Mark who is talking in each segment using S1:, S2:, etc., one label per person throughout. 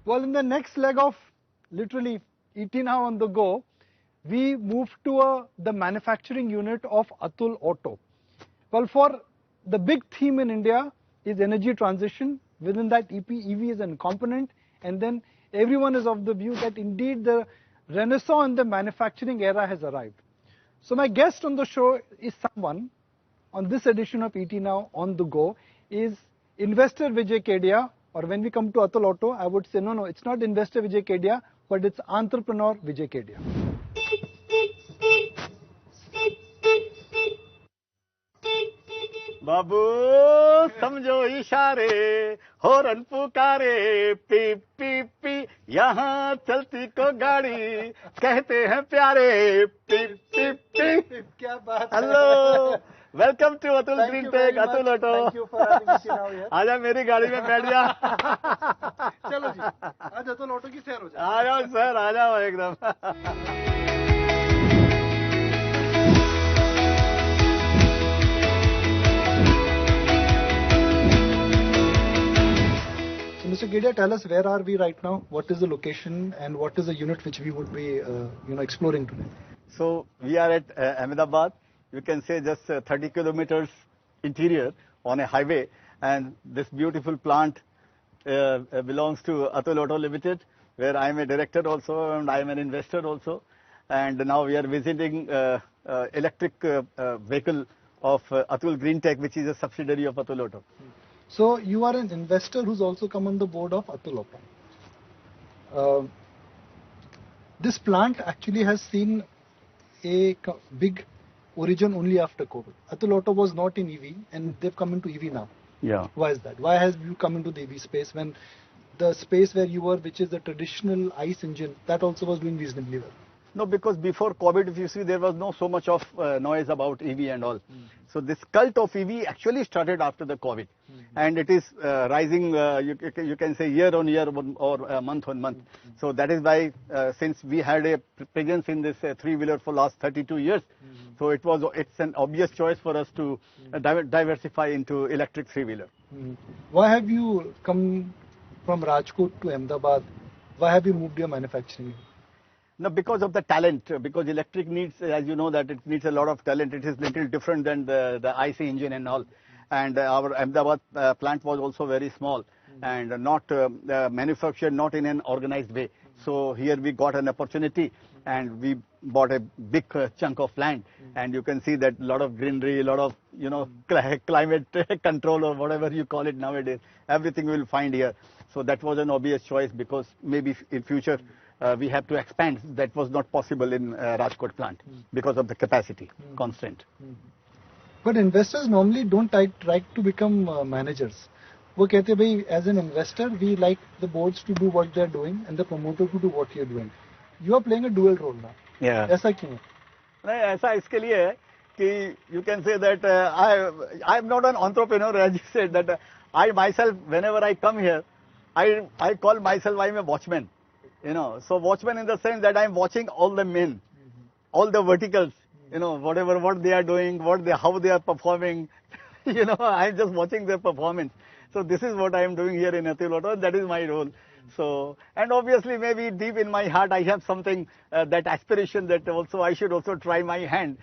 S1: Well, in the next leg of literally ET Now on the go, we moved to the manufacturing unit of Atul Auto. Well, for the big theme in India is energy transition. Within that, EV is a component, and then everyone is of the view that indeed the renaissance in the manufacturing era has arrived. So my guest on the show is someone on this edition of ET Now on the go is investor Vijay Kedia, or when we come to Atul Auto, I would say no, it's not investor Vijay Kedia, but it's entrepreneur Vijay Kedia.
S2: बाबू समझो इशारे horn पुकारे P P P यहाँ चलती को गाड़ी कहते हैं प्यारे पी पी पी
S1: क्या बात है
S2: hello welcome to Atul green tech Atul auto
S1: thank you for having me now here
S2: आजा मेरी गाड़ी में बैठ जा
S1: चलो जी आज अतुल ऑटो की सैर हो जाए
S2: आ जाओ सर आ जाओ एकदम
S1: Mr. Kedia, tell us where are we right now? What is the location and what is the unit which we would be, exploring today?
S2: So we are at Ahmedabad. You can say just 30 kilometers interior on a highway, and this beautiful plant belongs to Atul Auto Limited, where I am a director also and I am an investor also. And now we are visiting electric vehicle of Atul Green Tech, which is a subsidiary of Atul Auto.
S1: So you are an investor who's also come on the board of Atul Auto. This plant actually has seen a big origin only after COVID. Atul Auto was not in EV and they've come into EV now.
S2: Yeah.
S1: Why is that? Why has you come into the EV space when the space where you were, which is the traditional ICE engine, that also was doing reasonably well?
S2: No, because before COVID, if you see, there was no so much of noise about EV and all. So this cult of EV actually started after the COVID. And it is rising, you can say year on year or month on month. So that is why since we had a presence in this three-wheeler for last 32 years, so it's an obvious choice for us to diversify into electric three-wheeler.
S1: Why have you come from Rajkot to Ahmedabad? Why have you moved your manufacturing?
S2: No, because of the talent, because electric needs, as you know, that it needs a lot of talent. It is little different than the IC engine and all. And our Ahmedabad plant was also very small and not manufactured, not in an organized way. So here we got an opportunity and we bought a big chunk of land. And you can see that a lot of greenery, a lot of, climate control or whatever you call it nowadays. Everything we will find here. So that was an obvious choice because maybe in future, we have to expand. That was not possible in Rajkot plant because of the capacity constraint.
S1: But investors normally don't try to become managers. वो कहते हैं भाई, as an investor, we like the boards to do what they're doing and the promoter to do what you're doing. You are playing a dual role now.
S2: Yeah.
S1: ऐसा क्यों?
S2: नहीं, ऐसा इसके लिए है कि you can say that I am not an entrepreneur, as you said, that I myself, whenever I come here, I call myself I'm a watchman. So watchman in the sense that I'm watching all the men, all the verticals, what they are doing, how they are performing, I'm just watching their performance. So this is what I am doing here in Atul Auto, that is my role. So, and obviously maybe deep in my heart I have something, that aspiration that also I should also try my hand.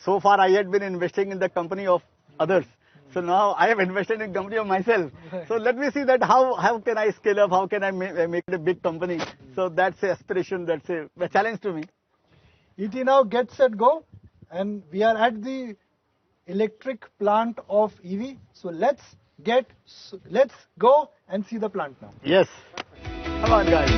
S2: So far I had been investing in the company of others. So now I have invested in company of myself. So let me see that how can I scale up, how can I make it a big company. So that's an aspiration, that's a challenge to me.
S1: ET Now get set go, and we are at the electric plant of EV. So let's go and see the plant now.
S2: Yes. Come on guys.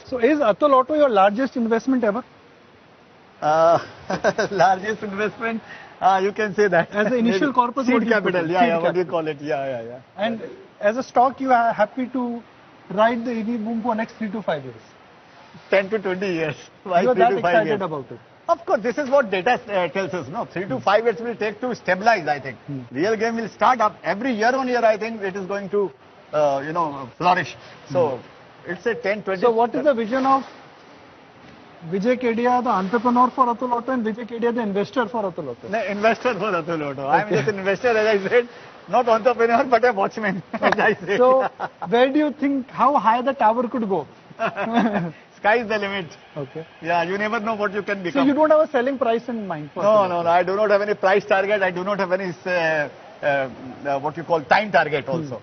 S1: So is Atul Auto your largest investment ever?
S2: Largest investment, you can say that.
S1: As the initial corpus,
S2: seed capital, what do you call it? Yeah.
S1: And as a stock, you are happy to ride the EV boom for next 3 to 5 years?
S2: 10 to 20 years.
S1: You are that excited about it?
S2: Of course, this is what data tells us. No, 3 to 5 years will take to stabilize, I think. Real game will start up. Every year on year, I think it is going to, flourish. So, it's a 10, 20...
S1: So, what is the vision of Vijay Kedia, the entrepreneur for Atul Auto, and Vijay Kedia, the investor for Atul Auto.
S2: No, investor for Atul Auto. I am just an investor, as I said, not entrepreneur, but a watchman. As I said.
S1: So, where do you think, how high the tower could go?
S2: Sky is the limit.
S1: Okay.
S2: Yeah, you never know what you can become.
S1: So, you don't have a selling price in mind?
S2: No, I do not have any price target. I do not have any what you call time target also.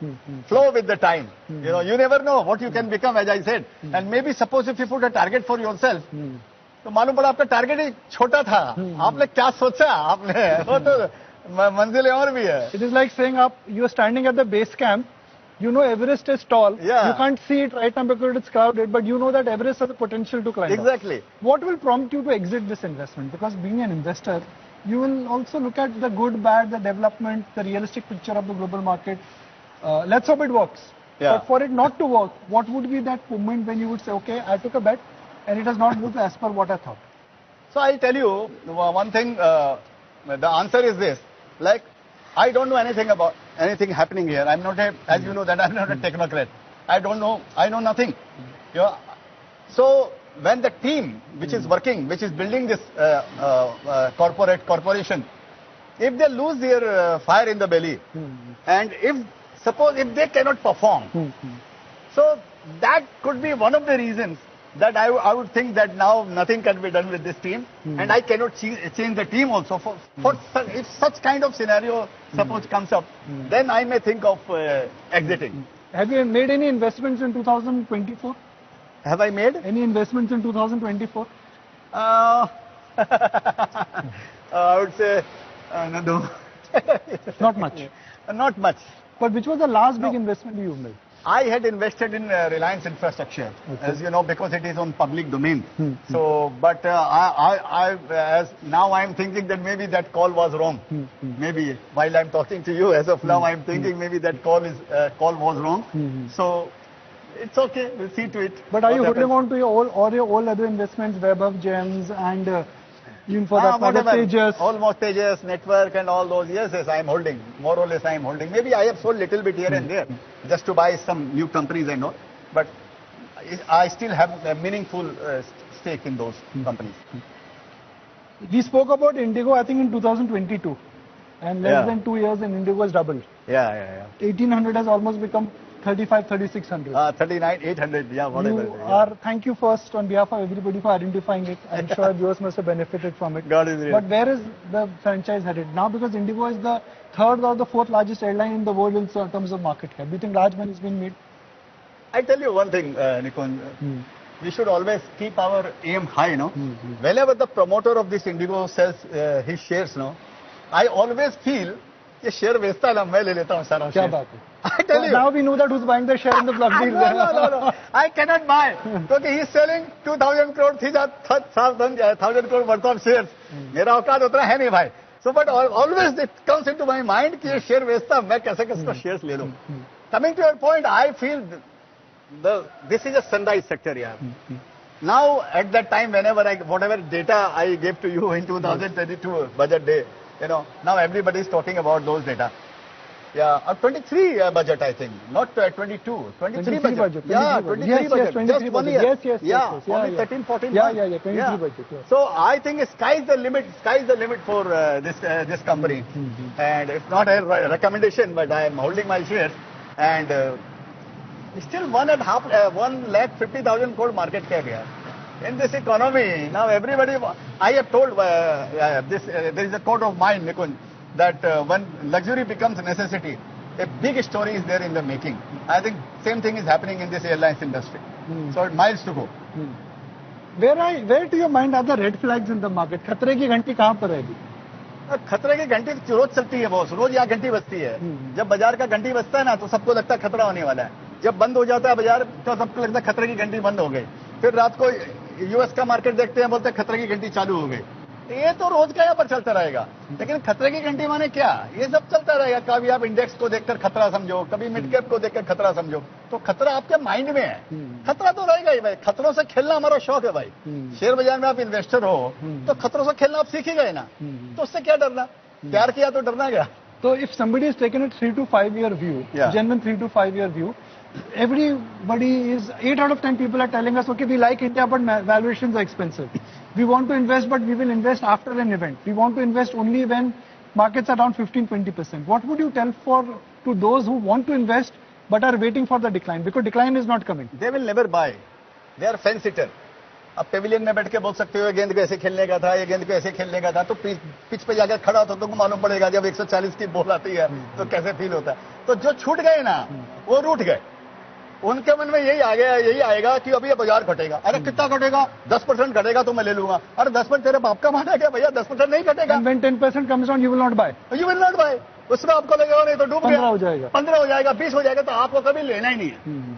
S2: Flow with the time. You know, you never know what you can become, as I said. And maybe suppose if you put a target for yourself, तो मालूम पड़ा आपका target ही छोटा था. आपने क्या सोचा? आपने वो तो मंजिलें और भी है.
S1: It is like saying you are standing at the base camp. You know Everest is tall.
S2: Yeah.
S1: You can't see it right now because it's crowded, but you know that Everest has the potential to climb.
S2: Exactly.
S1: What will prompt you to exit this investment? Because being an investor, you will also look at the good, bad, the development, the realistic picture of the global market. Let's hope it works.
S2: Yeah.
S1: But for it not to work, what would be that moment when you would say, okay, I took a bet and it has not moved as per what I thought?
S2: So I'll tell you one thing. The answer is this: like, I don't know anything about anything happening here. I'm not as you know that I'm not a technocrat. I don't know. I know nothing. You know, so when the team which is working, which is building this corporation, if they lose their fire in the belly, and suppose if they cannot perform, so that could be one of the reasons that I would think that now nothing can be done with this team, and I cannot change the team also. If such kind of scenario suppose comes up, then I may think of exiting.
S1: Have you made any investments in 2024?
S2: Have I made
S1: any investments in 2024?
S2: I would say no.
S1: Not much.
S2: Not much.
S1: But which was the last big investment you made?
S2: I had invested in Reliance Infrastructure, as you know, because it is on public domain. So, but as now I am thinking that maybe that call was wrong. Maybe while I am talking to you, as of now I am thinking maybe that call was wrong. So, it's okay. We'll see to it.
S1: But are you holding on to your all other investments, Web Gems and even for that matter, Tejas?
S2: Almost Tejas, Network and all those. Yes, I am holding. More or less I am holding. Maybe I have sold little bit here and there just to buy some new companies and all. But I still have a meaningful stake in those companies.
S1: We spoke about Indigo, I think in 2022. And less than 2 years and Indigo has doubled.
S2: Yeah.
S1: 1800 has almost become 3600.
S2: 39, 800, yeah, whatever.
S1: Thank you first on behalf of everybody for identifying it. I'm sure viewers must have benefited from it.
S2: God is real.
S1: But where is the franchise headed? Now because Indigo is the third or the fourth largest airline in the world in terms of market cap. Do you think large money is being made?
S2: I tell you one thing, Nikon. We should always keep our aim high, no? Whenever the promoter of this Indigo sells his shares, no, I always feel ये share बेचता है ना मैं ले लेता हूँ सारा
S1: क्या बात है
S2: I tell you
S1: now we know that who's buying the share in the block deal
S2: no I cannot buy क्योंकि he is selling 2000 crore 1000 crore worth of shares मेरा औकात उतना है नहीं भाई so but always it comes into my mind कि ये share बेचता मैं कैसे किसको shares ले लूँ coming to your point I feel this is a sunrise sector यार now at that time whatever data I gave to you in 2022 budget day you know, now everybody is talking about those data. Yeah, 23 budget, I think, not 22. 23 budget. Yeah, 23 budget.
S1: 23
S2: just 1 year.
S1: Yes.
S2: Only 13, 14
S1: months. Yeah, 23 budget. Yes.
S2: So I think sky is the limit. Sky is the limit for this company. And it's not a recommendation, but I am holding my shares. And still 1,50,000 crore market cap here. In this economy, now everybody, I have told there is a quote of mine, Nikun, that when luxury becomes a necessity, a big story is there in the making. I think same thing is happening in this airlines industry. So miles to go.
S1: Where to your mind are the red flags in the market? खतरे की घंटी कहाँ पर है अभी?
S2: खतरे की घंटी रोज चलती है बॉस रोज यहाँ घंटी बजती है जब बाजार का घंटी बजता है ना तो सबको लगता है खतरा होने वाला है जब बंद हो जाता है बाजार तो सबको लगता है खतरे की घंटी बंद हो गई फिर रात को यूएस का मार्केट देखते हैं बोलते हैं खतरे की घंटी चालू हो गई ये तो रोज का यहाँ पर चलता रहेगा लेकिन खतरे की घंटी माने क्या ये सब चलता रहेगा कभी आप इंडेक्स को देखकर खतरा समझो कभी मिड कैप को देखकर खतरा समझो तो खतरा आपके माइंड में है खतरा तो रहेगा ही भाई खतरों से खेलना हमारा शौक है भाई शेयर बाजार में आप इन्वेस्टर हो तो खतरों से खेलना आप सीख ही गए ना तो उससे क्या डरना प्यार किया तो डरना क्या
S1: So if somebody has taken a 3 to 5 year view, genuine 3 to 5 year view, everybody is, 8 out of 10 people are telling us, okay, we like India, but valuations are expensive. We want to invest, but we will invest after an event. We want to invest only when markets are down 15-20%. What would you tell to those who want to invest but are waiting for the decline? Because decline is not coming.
S2: They will never buy. They are fence sitter. अब Pavilion में बैठ के बोल सकते हो गेंद को ऐसे खेलने का था, ये गेंद को ऐसे खेलने का था, तो पिच पे जाकर खड़ा होता तो तुमको मालूम पड़ेगा जब 140 की बॉल आती है तो कैसे फील होता है. तो जो छूट गए ना वो रूठ गए. उनके मन में यही आ गया, यही आएगा कि अभी ये बाजार घटेगा. अरे कितना घटेगा? 10% घटेगा तो मैं ले लूंगा. अरे 10% तेरे बाप का माना क्या भैया? 10% नहीं घटेगा.
S1: And when 10% comes down, you will not buy.
S2: You will not buy. उसमें आपको लगेगा नहीं तो डूब गया.
S1: 15 हो जाएगा,
S2: 15 हो जाएगा, 20 हो जाएगा, तो आपको कभी लेना ही नहीं है.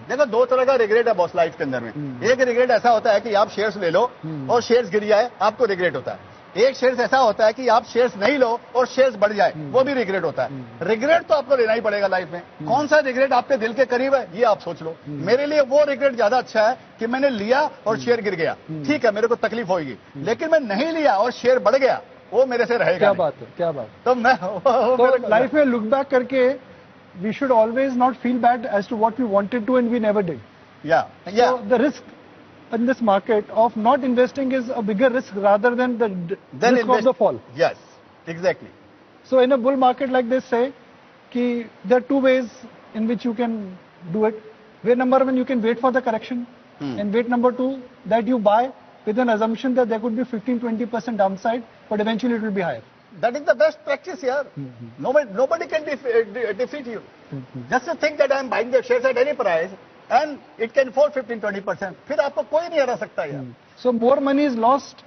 S2: देखो दो तरह का रिग्रेट है बॉस लाइफ के अंदर में. एक रिग्रेट ऐसा होता है कि आप शेयर्स ले लो और शेयर्स गिर जाए, आपको रिग्रेट होता है. एक शेयर्स ऐसा होता है कि आप शेयर्स नहीं लो और शेयर्स बढ़ जाए, वो भी रिग्रेट होता है. रिग्रेट तो आपको लेना ही पड़ेगा लाइफ में. कौन सा रिग्रेट आपके दिल के करीब है ये आप सोच लो. मेरे लिए वो रिग्रेट ज्यादा अच्छा है कि मैंने लिया और शेयर गिर गया. ठीक है, मेरे को तकलीफ होगी, लेकिन मैं नहीं लिया और शेयर बढ़ गया, वो मेरे से रहेगा.
S1: क्या बात है, क्या बात.
S2: तो मैं
S1: तो लाइफ में लुक बैक करके we should always not feel bad as to what we wanted to and we never did.
S2: Yeah.
S1: So the risk in this market of not investing is a bigger risk rather than the risk of the fall.
S2: Yes, exactly.
S1: So in a bull market like this, say, ki there are two ways in which you can do it. Way number one, you can wait for the correction. And wait number two, that you buy with an assumption that there could be 15-20% downside, but eventually it will be higher.
S2: That is the best practice here. Nobody can defeat you. Just to think that I am buying the shares at any price and it can fall 15-20%. फिर आपको कोई नहीं हरा सकता यार.
S1: So more money is lost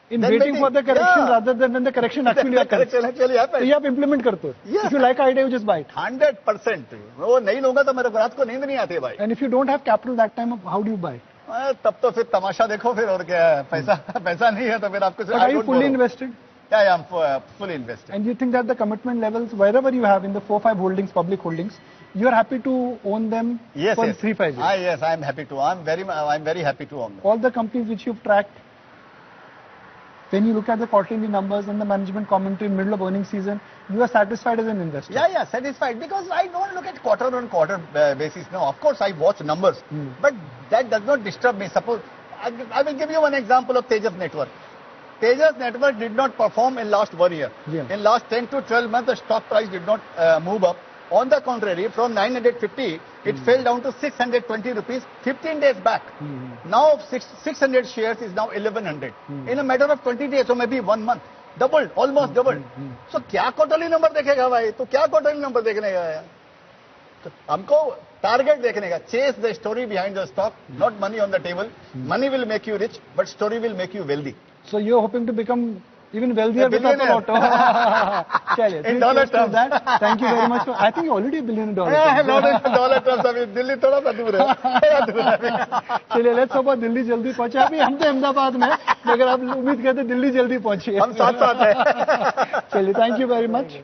S1: in waiting for the correction rather than when the correction actually happens. तो ये आप implement करते हो. If you like idea, you just buy it.
S2: 100%. वो नहीं लूंगा तो मेरे को रात को नींद नहीं आती भाई.
S1: And if you don't have capital that time, how do you buy?
S2: तब तो फिर तमाशा देखो फिर, और क्या है, पैसा नहीं है तो फिर आपको.
S1: But are you fully invested?
S2: Yeah, I am fully invested.
S1: And you think that the commitment levels, wherever you have in the 4-5 holdings, public holdings, you are happy to own them for 3-5 years?
S2: Yes, I am happy to. I'm very happy to own them.
S1: All the companies which you've tracked, when you look at the quarterly numbers and the management commentary in middle of earnings season, you are satisfied as an investor?
S2: Yeah, satisfied, because I don't look at quarter on quarter basis. No, of course I watch numbers, but that does not disturb me. Suppose I will give you one example of Tejas Network. Tejas Network did not perform in last 1 year. In last 10 to 12 months, the stock price did not move up. On the contrary, from 950, it fell down to 620 rupees 15 days back. Now 600 shares is now 1100. In a matter of 20 days, or maybe 1 month, doubled, almost doubled. So क्या quarterly number देखेगा भाई? तो क्या quarterly number देखने का है? तो हमको target देखने का. Chase the story behind the stock, not money on the table. Money will make you rich, but story will make you wealthy.
S1: So you're hoping to become even wealthier with Atul Auto.
S2: In dollar terms.
S1: Thank you very much. I think you're already a billion in dollar
S2: terms. dollar terms. अभी दिल्ली थोड़ा सा दूर है.
S1: चलिए, let's hope Delhi जल्दी पहुंचे. अभी हम थे अहमदाबाद में, मगर आप उम्मीद करते दिल्ली जल्दी पहुंचिए.
S2: हम साथ हैं.
S1: चलिए, thank you very much.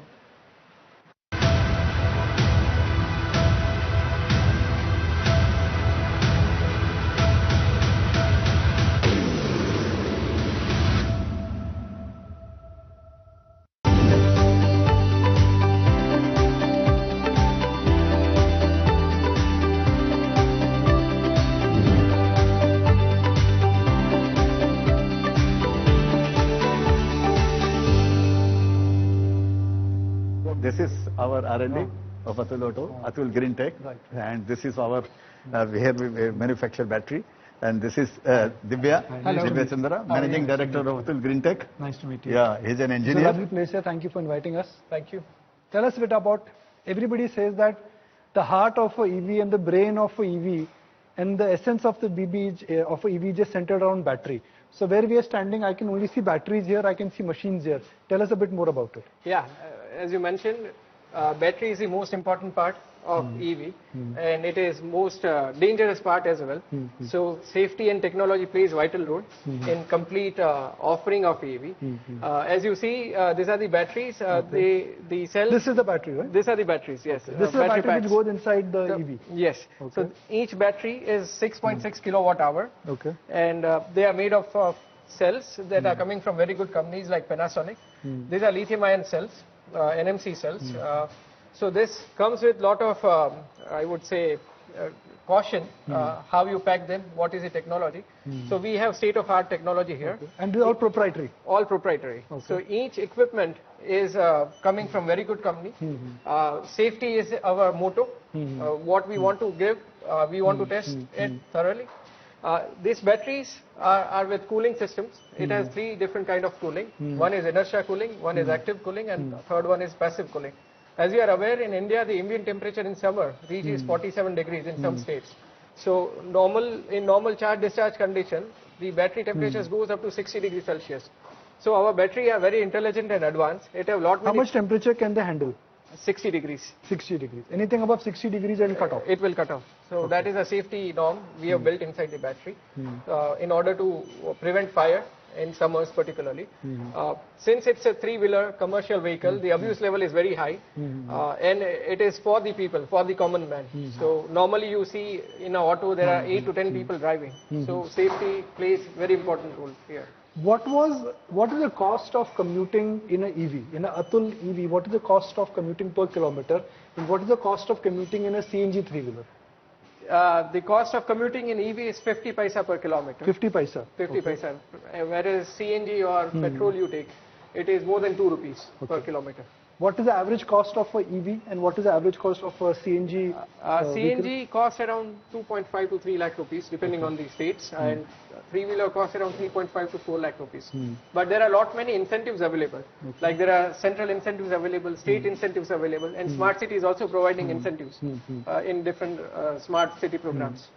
S2: This is our R&D of Atul Auto, Atul Green Tech, and this is our here we manufacture battery. And this is Divya Chandra, Managing Director of Atul Green Tech.
S1: Nice to meet you.
S2: Yeah, he's an engineer.
S1: It's a lovely place here. Thank you for inviting us. Thank you. Tell us a bit about, everybody says that the heart of an EV and the brain of an EV and the essence of the of an EV just centered around battery. So where we are standing, I can only see batteries here, I can see machines here. Tell us a bit more about it.
S3: Yeah, as you mentioned, battery is the most important part of EV, and it is most dangerous part as well. So safety and technology plays vital role in complete offering of EV. As you see, these are the batteries. The cells.
S1: This is the battery, right?
S3: These are the batteries. Yes.
S1: This is the battery which goes inside the EV.
S3: Yes. Okay. So each battery is 6.6 kilowatt hour.
S1: Okay.
S3: And they are made of cells that are coming from very good companies like Panasonic. These are lithium-ion cells, NMC cells. So this comes with lot of, I would say, caution how you pack them, what is the technology. So we have state-of-art technology here.
S1: Okay. And these are all proprietary?
S3: All proprietary.
S1: Okay.
S3: So each equipment is coming from very good company. Safety is our motto. What we want to give, we want to test it thoroughly. These batteries are with cooling systems. It has 3 different kind of cooling. One is inertia cooling, one is active cooling, and the third one is passive cooling. As you are aware, in India, the ambient temperature in summer reaches 47 degrees in some states. So in normal charge-discharge condition, the battery temperatures goes up to 60 degrees Celsius. So our battery are very intelligent and advanced. It have lot
S1: How much temperature can they handle?
S3: 60 degrees.
S1: 60 degrees. Anything above 60 degrees it will cut off?
S3: It will cut off. So that is a safety norm we have built inside the battery in order to prevent fire in summers particularly. Since it's a 3-wheeler commercial vehicle, the abuse level is very high and it is for the people, for the common man. So normally you see in an auto there are 8 to 10 people driving. So safety plays very important role here.
S1: What is the cost of commuting in an EV, in an Atul EV? What is the cost of commuting per kilometer? And what is the cost of commuting in a CNG 3-wheeler?
S3: The cost of commuting in EV is 50 paisa per kilometer.
S1: 50 paisa?
S3: 50 paisa. Whereas CNG or petrol you take, it is more than 2 rupees per kilometer.
S1: What is the average cost of a EV and what is the average cost of a CNG?
S3: CNG costs around 2.5 to 3 lakh rupees depending on the states, and 3-wheeler costs around 3.5 to 4 lakh rupees. But there are many incentives available. Like there are central incentives available, state incentives available, and smart city is also providing incentives in different smart city programs.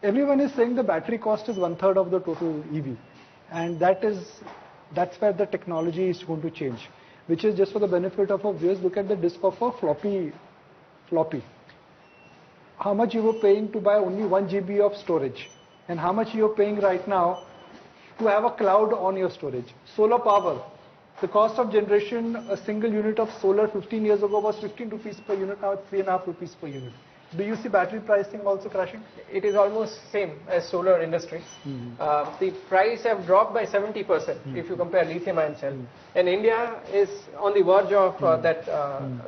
S1: Everyone is saying the battery cost is 1/3 of the total EV, and that's where the technology is going to change. Which is just for the benefit of our viewers, look at the disk of a floppy. How much you were paying to buy only 1 GB of storage, and how much you are paying right now to have a cloud on your storage. Solar power, the cost of generation, a single unit of solar 15 years ago was 15 rupees per unit, now it's 3.5 rupees per unit. Do you see battery pricing also crashing? It
S3: is almost same as solar industry. The price have dropped by 70% if you compare lithium-ion cell. And India is on the verge of that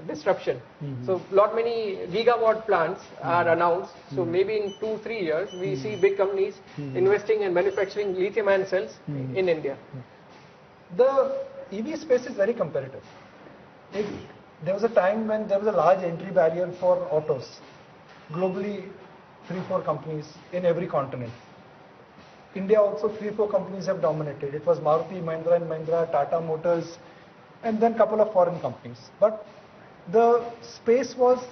S3: disruption. So many gigawatt plants are announced. So maybe in 2-3 years we see big companies investing and manufacturing lithium-ion cells in India. The EV space is very competitive. There was a time when there was a large entry barrier for autos. Globally, 3-4 companies in every continent. India also 3-4 companies have dominated. It was Maruti, Mahindra and Mahindra, Tata Motors, and then a couple of foreign companies. But the space was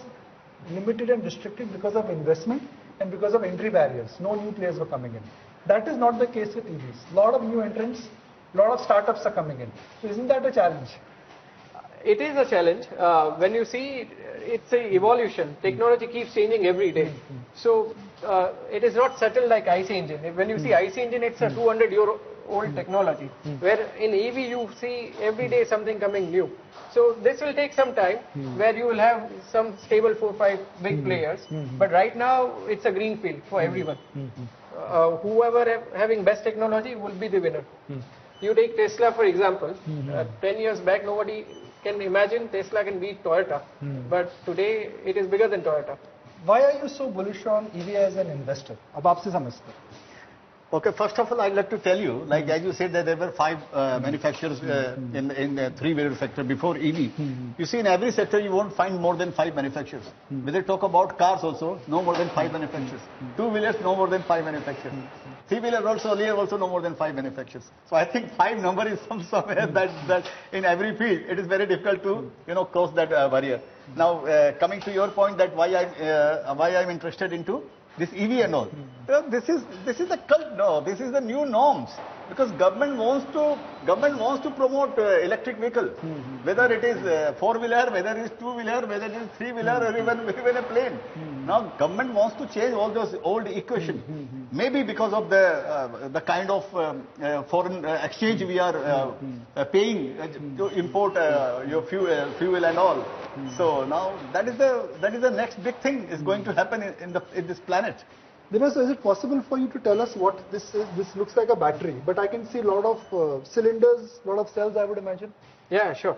S3: limited and restricted because of investment and because of entry barriers. No new players were coming in. That is not the case with EVs. A lot of new entrants, a lot of startups are coming in. So isn't that a challenge? It is a challenge. When you see, it's an evolution. Technology keeps changing every day. So it is not settled like IC engine. When you see IC engine, it's a 200-year-old technology. Where in EV you see every day something coming new. So this will take some time where you will have some stable 4-5 big players. But right now it's a green field for everyone. Whoever having best technology will be the winner. You take Tesla for example. 10 years back nobody can imagine Tesla can beat Toyota, but today it is bigger than Toyota. Why are you so bullish on EV as an investor? अब आपसे समझते हैं.
S2: Okay, first of all, I'd like to tell you, like as you said that there were 5 manufacturers in the 3-wheeler sector before EV. You see in every sector you won't find more than 5 manufacturers. Whether you talk about cars also, no more than 5 manufacturers. 2-wheelers, no more than 5 manufacturers. 3-wheeler also, earlier also no more than 5 manufacturers. So I think 5 number is somewhere that in every field it is very difficult to cross that barrier. Now coming to your point that why I'm interested into this EV and all. This is a cult now. This is the new norms because government wants to promote electric vehicle, whether it is 4-wheeler, whether it is 2-wheeler, whether it is 3-wheeler, or even a plane. Now government wants to change all those old equations. Maybe because of the kind of foreign exchange we are paying to import your fuel and all. So now that is the next big thing is going to happen in this planet.
S1: Divya, so is it possible for you to tell us what this is? This looks like a battery, but I can see a lot of cylinders, a lot of cells, I would imagine.
S3: Yeah, sure.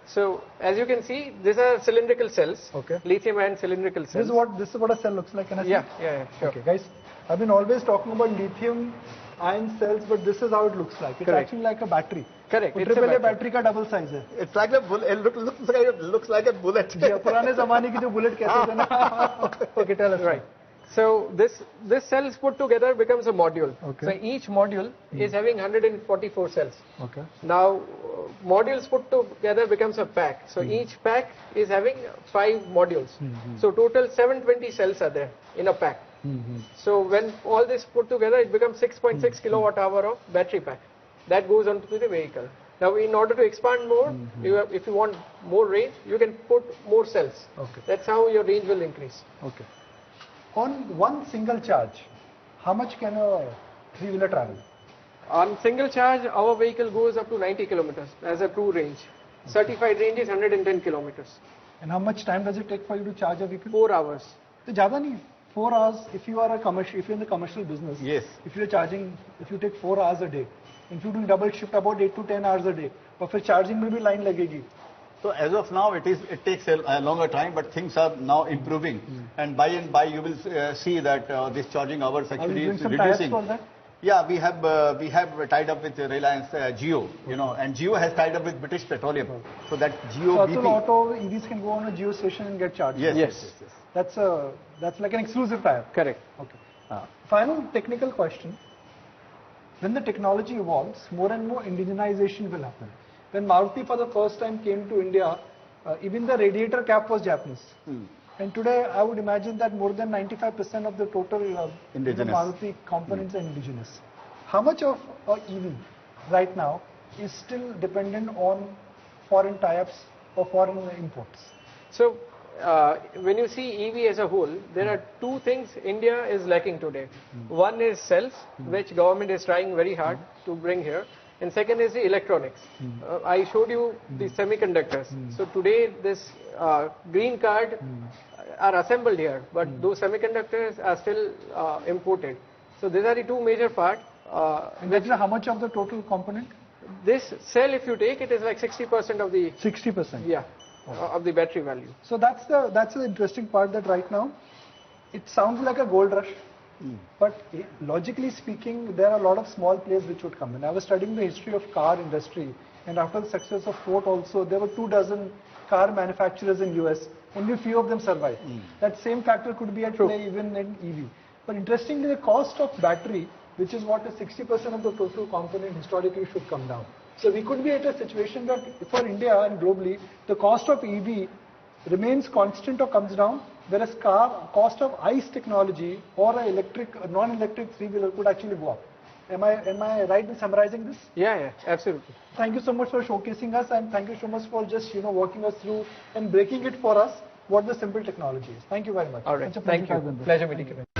S3: So as you can see, these are cylindrical cells.
S1: Okay.
S3: Lithium-ion cylindrical cells.
S1: This is what a cell looks like. Can I see?
S3: Yeah, sure.
S1: Okay, guys. I've been always talking about lithium-ion cells, but this is how it looks like. It's
S3: Correct.
S1: actually like a battery.
S3: Correct.
S1: It's a battery का double size है.
S2: It's like a bullet. It looks like a bullet.
S1: जी, पुराने ज़माने की जो bullet कहते थे ना. Okay, tell us.
S3: Right. So this cells put together becomes a module.
S1: Okay.
S3: So each module is having 144 cells.
S1: Okay.
S3: Now modules put together becomes a pack. So each pack is having 5 modules. So total 720 cells are there in a pack. So when all this put together, it becomes 6.6 kilowatt hour of battery pack that goes onto the vehicle. Now in order to expand more, if you want more range, you can put more cells.
S1: Okay.
S3: That's how your range will increase.
S1: Okay. On one single charge, how much can a three-wheeler travel?
S3: On single charge, our vehicle goes up to 90 kilometers as a true range. Certified range is 110 kilometers.
S1: And how much time does it take for you to charge a vehicle?
S3: 4 hours.
S1: So ज़्यादा नहीं. 4 hours. If you are in the commercial business.
S2: Yes.
S1: If you take 4 hours a day, if you do double shift, about 8 to 10 hours a day, और फिर charging में भी line लगेगी.
S2: So as of now, it takes a longer time, but things are now improving, and by and by you will see that this charging hours actually is reducing.
S1: For that?
S2: Yeah, we have tied up with Reliance Jio, and Jio has tied up with British Petroleum, so that Jio
S1: So
S2: BP.
S1: Atul Auto EVs can go on a Jio station and get charged.
S2: Yes.
S1: That's like an exclusive tie-up.
S3: Correct.
S1: Okay. Final technical question. When the technology evolves, more and more indigenization will happen. When Maruti for the first time came to India, even the radiator cap was Japanese. And today, I would imagine that more than 95% of the total Maruti components are indigenous. How much of EV right now is still dependent on foreign tie-ups or foreign imports?
S3: So when you see EV as a whole, there are 2 things India is lacking today. One is cells, which government is trying very hard to bring here. And second is the electronics. I showed you the semiconductors. So today this green card are assembled here, but those semiconductors are still imported. So these are the 2 major parts.
S1: And that's how much of the total component?
S3: This cell, if you take, it is like 60% of the
S1: 60%.
S3: Yeah, of the battery value.
S1: So that's the interesting part, that right now it sounds like a gold rush. But logically speaking, there are a lot of small players which would come in. I was studying the history of car industry, and after the success of Ford also, there were 24 car manufacturers in US. Only few of them survived. That same factor could be at play even in EV. But interestingly, the cost of battery, which is what is 60% of the total component, historically should come down. So we could be at a situation that for India and globally, the cost of EV remains constant or comes down, whereas cost of ICE technology or a non-electric three-wheeler could actually go up. Am I right in summarizing this?
S3: Yeah, absolutely.
S1: Thank you so much for showcasing us, and thank you so much for just walking us through and breaking it for us what the simple technology is. Thank you very much.
S3: All right. Thank you. Pleasure meeting you.